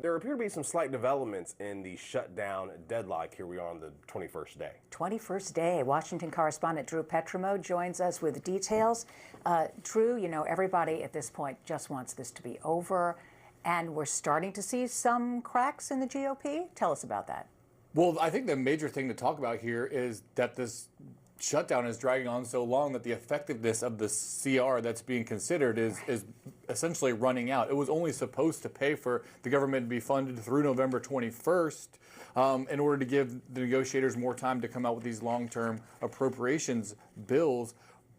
there appear to be some slight developments in the shutdown deadlock. Here we are on the 21st day. 21st day. Washington correspondent Drew Petrimo joins us with details. Drew, you know, everybody at this point just wants this to be over, and we're starting to see some cracks in the GOP. Tell us about that. Well, I think the major thing to talk about here is that this shutdown is dragging on so long that the effectiveness of the CR that's being considered is essentially running out. It was only supposed to pay for the government to be funded through November 21st in order to give the negotiators more time to come out with these long-term appropriations bills.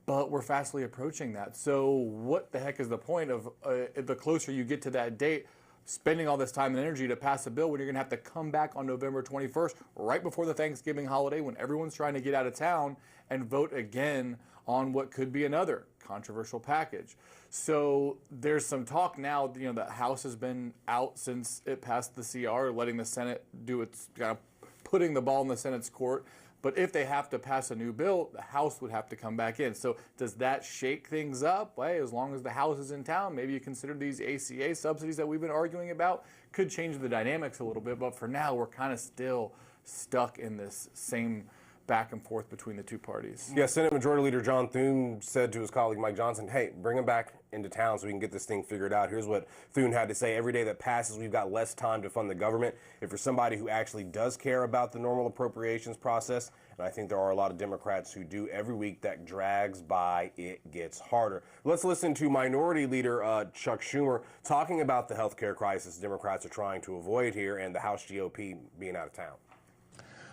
But we're fastly approaching that. So what the heck is the point of the closer you get to that date, spending all this time and energy to pass a bill when you're going to have to come back on November 21st, right before the Thanksgiving holiday, when everyone's trying to get out of town, and vote again on what could be another controversial package. So there's some talk now, you know, the House has been out since it passed the CR, letting the Senate do its, kind of putting the ball in the Senate's court. But if they have to pass a new bill, the House would have to come back in. So does that shake things up? Hey, as long as the House is in town, maybe you consider these ACA subsidies that we've been arguing about could change the dynamics a little bit. But for now, we're kind of still stuck in this same back and forth between the two parties. Yeah, Senate Majority Leader John Thune said to his colleague Mike Johnson, hey, bring him back into town so we can get this thing figured out. Here's what Thune had to say. Every day that passes, we've got less time to fund the government. If you're somebody who actually does care about the normal appropriations process, and I think there are a lot of Democrats who do, every week that drags by, it gets harder. Let's listen to Minority Leader Chuck Schumer talking about the health care crisis Democrats are trying to avoid here and the House GOP being out of town.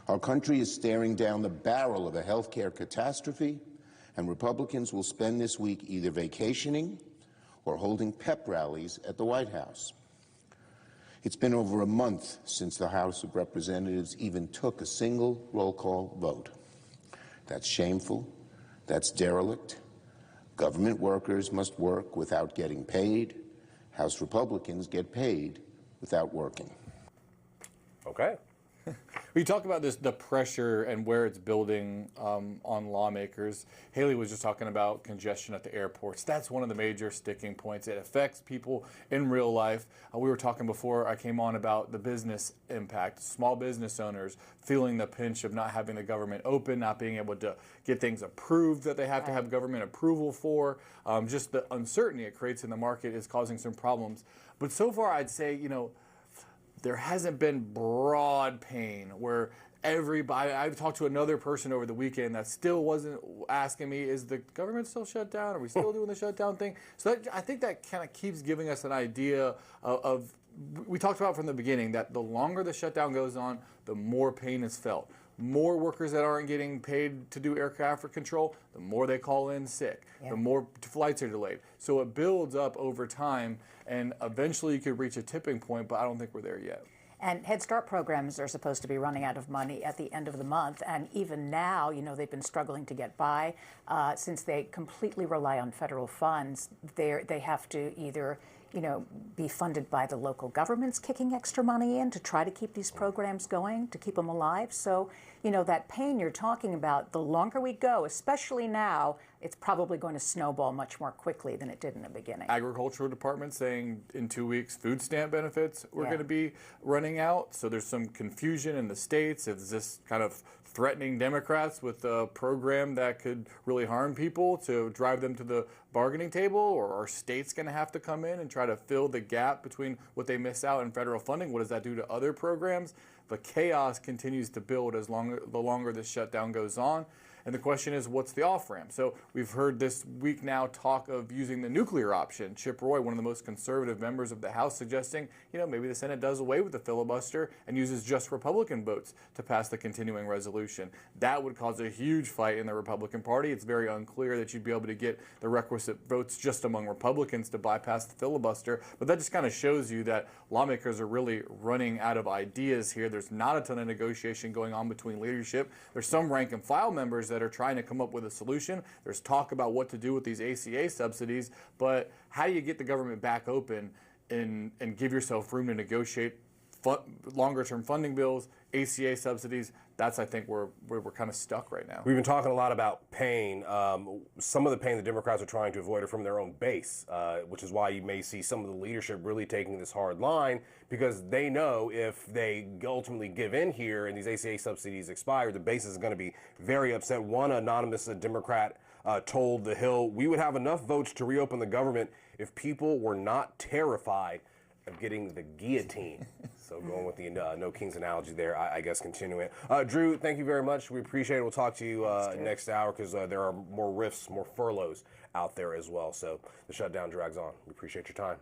Our country is staring down the barrel of a health care catastrophe, and Republicans will spend this week either vacationing or holding pep rallies at the White House. It's been over a month since the House of Representatives even took a single roll call vote. That's shameful. That's derelict. Government workers must work without getting paid. House Republicans get paid without working. Okay. We talk about the pressure and where it's building on lawmakers. Haley was just talking about congestion at the airports. That's one of the major sticking points. It affects people in real life. We were talking before I came on about the business impact. Small business owners feeling the pinch of not having the government open, not being able to get things approved that they have to have government approval for. Just the uncertainty it creates in the market is causing some problems. But so far, I'd say, you know, there hasn't been broad pain where everybody, I've talked to another person over the weekend that still wasn't asking me, is the government still shut down? Are we still doing the shutdown thing? So I think that kind of keeps giving us an idea of, we talked about from the beginning that the longer the shutdown goes on, the more pain is felt. More workers that aren't getting paid to do air traffic control, the more they call in sick, the more flights are delayed. So it builds up over time, and eventually you could reach a tipping point, but I don't think we're there yet. And Head Start programs are supposed to be running out of money at the end of the month. And even now, you know, they've been struggling to get by. Since they completely rely on federal funds, they have to either, you know, be funded by the local governments kicking extra money in to try to keep these programs going, to keep them alive. So, you know, that pain you're talking about, the longer we go, especially now, it's probably going to snowball much more quickly than it did in the beginning. Agricultural department saying in 2 weeks food stamp benefits were going to be running out. So there's some confusion in the states. Is this kind of threatening Democrats with a program that could really harm people to drive them to the bargaining table? Or are states going to have to come in and try to fill the gap between what they miss out in federal funding? What does that do to other programs? The chaos continues to build the longer this shutdown goes on. And the question is, what's the off-ramp? So we've heard this week now talk of using the nuclear option. Chip Roy, one of the most conservative members of the House, suggesting, you know, maybe the Senate does away with the filibuster and uses just Republican votes to pass the continuing resolution. That would cause a huge fight in the Republican Party. It's very unclear that you'd be able to get the requisite votes just among Republicans to bypass the filibuster. But that just kind of shows you that lawmakers are really running out of ideas here. There's not a ton of negotiation going on between leadership. There's some rank and file members that are trying to come up with a solution. There's talk about what to do with these ACA subsidies, but how do you get the government back open and give yourself room to negotiate longer-term funding bills, ACA subsidies. That's, I think, where we're kind of stuck right now. We've been talking a lot about pain. Some of the pain the Democrats are trying to avoid are from their own base, which is why you may see some of the leadership really taking this hard line, because they know if they ultimately give in here and these ACA subsidies expire, the base is going to be very upset. One anonymous Democrat told The Hill, "We would have enough votes to reopen the government if people were not terrified of getting the guillotine." So going with the No Kings analogy there, I guess continuing it. Drew, thank you very much. We appreciate it. We'll talk to you next hour, because there are more rifts, more furloughs out there as well. So the shutdown drags on. We appreciate your time.